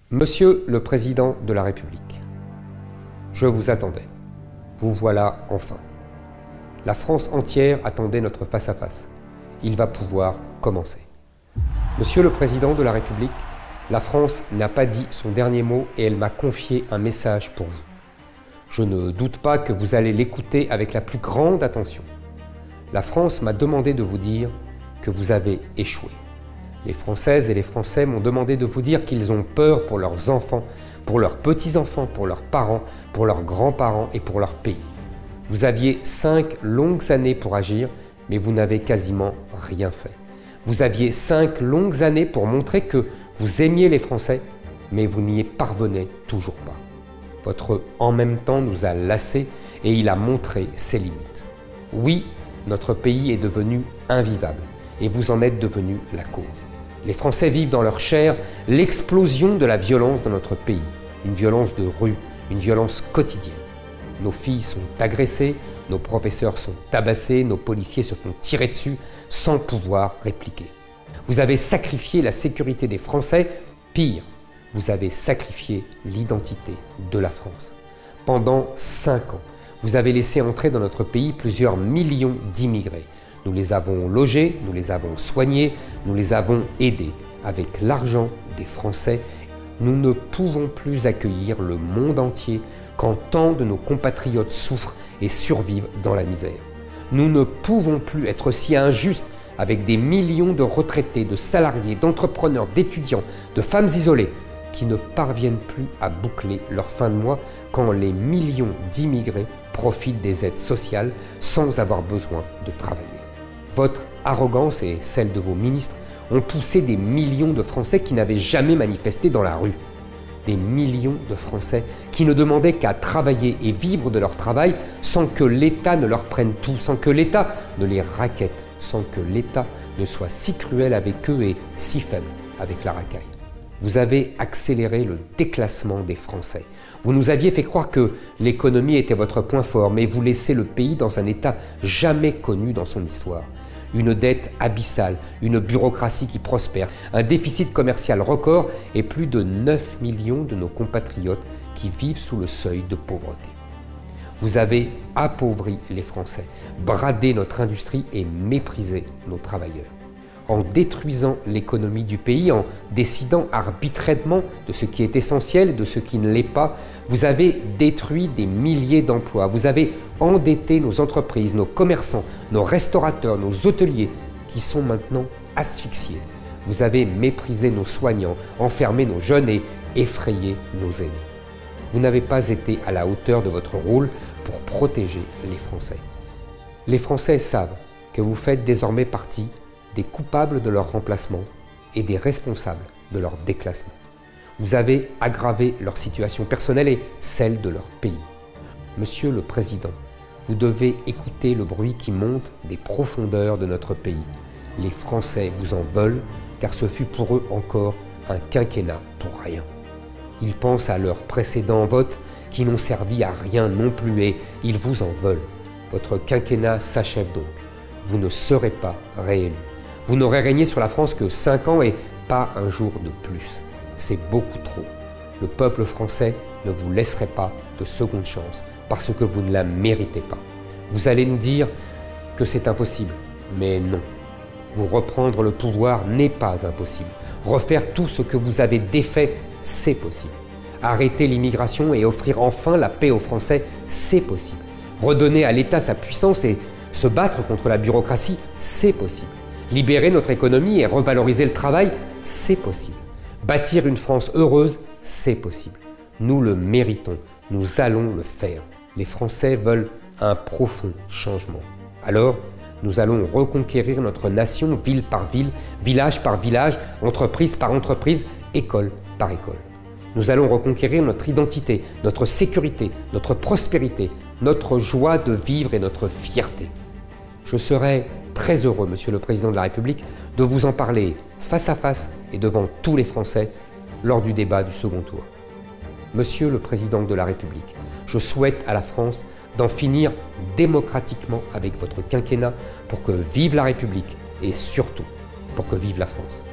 Monsieur le Président de la République, je vous attendais. Vous voilà enfin. La France entière attendait notre face-à-face. Il va pouvoir commencer. Monsieur le Président de la République, la France n'a pas dit son dernier mot et elle m'a confié un message pour vous. Je ne doute pas que vous allez l'écouter avec la plus grande attention. La France m'a demandé de vous dire que vous avez échoué. Les Françaises et les Français m'ont demandé de vous dire qu'ils ont peur pour leurs enfants, pour leurs petits-enfants, pour leurs parents, pour leurs grands-parents et pour leur pays. Vous aviez 5 longues années pour agir, mais vous n'avez quasiment rien fait. Vous aviez 5 longues années pour montrer que vous aimiez les Français, mais vous n'y parvenez toujours pas. Votre « en même temps » nous a lassés et il a montré ses limites. Oui, notre pays est devenu invivable et vous en êtes devenu la cause. Les Français vivent dans leur chair l'explosion de la violence dans notre pays. Une violence de rue, une violence quotidienne. Nos filles sont agressées, nos professeurs sont tabassés, nos policiers se font tirer dessus sans pouvoir répliquer. Vous avez sacrifié la sécurité des Français, pire, vous avez sacrifié l'identité de la France. Pendant 5 ans, vous avez laissé entrer dans notre pays plusieurs millions d'immigrés. Nous les avons logés, nous les avons soignés, nous les avons aidés. Avec l'argent des Français, nous ne pouvons plus accueillir le monde entier quand tant de nos compatriotes souffrent et survivent dans la misère. Nous ne pouvons plus être si injustes avec des millions de retraités, de salariés, d'entrepreneurs, d'étudiants, de femmes isolées qui ne parviennent plus à boucler leur fin de mois quand les millions d'immigrés profitent des aides sociales sans avoir besoin de travailler. Votre arrogance et celle de vos ministres ont poussé des millions de Français qui n'avaient jamais manifesté dans la rue. Des millions de Français qui ne demandaient qu'à travailler et vivre de leur travail sans que l'État ne leur prenne tout, sans que l'État ne les raquette, sans que l'État ne soit si cruel avec eux et si faible avec la racaille. Vous avez accéléré le déclassement des Français. Vous nous aviez fait croire que l'économie était votre point fort, mais vous laissez le pays dans un état jamais connu dans son histoire. Une dette abyssale, une bureaucratie qui prospère, un déficit commercial record et plus de 9 millions de nos compatriotes qui vivent sous le seuil de pauvreté. Vous avez appauvri les Français, bradé notre industrie et méprisé nos travailleurs. En détruisant l'économie du pays, en décidant arbitrairement de ce qui est essentiel et de ce qui ne l'est pas, vous avez détruit des milliers d'emplois, vous avez endetté nos entreprises, nos commerçants, nos restaurateurs, nos hôteliers, qui sont maintenant asphyxiés. Vous avez méprisé nos soignants, enfermé nos jeunes et effrayé nos aînés. Vous n'avez pas été à la hauteur de votre rôle pour protéger les Français. Les Français savent que vous faites désormais partie des coupables de leur remplacement et des responsables de leur déclassement. Vous avez aggravé leur situation personnelle et celle de leur pays. Monsieur le Président, vous devez écouter le bruit qui monte des profondeurs de notre pays. Les Français vous en veulent car ce fut pour eux encore un quinquennat pour rien. Ils pensent à leurs précédents votes qui n'ont servi à rien non plus et ils vous en veulent. Votre quinquennat s'achève donc. Vous ne serez pas réélu. Vous n'aurez régné sur la France que 5 ans et pas un jour de plus. C'est beaucoup trop. Le peuple français ne vous laisserait pas de seconde chance parce que vous ne la méritez pas. Vous allez nous dire que c'est impossible, mais non. Vous reprendre le pouvoir n'est pas impossible. Refaire tout ce que vous avez défait, c'est possible. Arrêter l'immigration et offrir enfin la paix aux Français, c'est possible. Redonner à l'État sa puissance et se battre contre la bureaucratie, c'est possible. Libérer notre économie et revaloriser le travail, c'est possible. Bâtir une France heureuse, c'est possible. Nous le méritons, nous allons le faire. Les Français veulent un profond changement. Alors, nous allons reconquérir notre nation ville par ville, village par village, entreprise par entreprise, école par école. Nous allons reconquérir notre identité, notre sécurité, notre prospérité, notre joie de vivre et notre fierté. Je serai très heureux, Monsieur le Président de la République, de vous en parler face à face et devant tous les Français lors du débat du second tour. Monsieur le Président de la République, je souhaite à la France d'en finir démocratiquement avec votre quinquennat pour que vive la République et surtout pour que vive la France.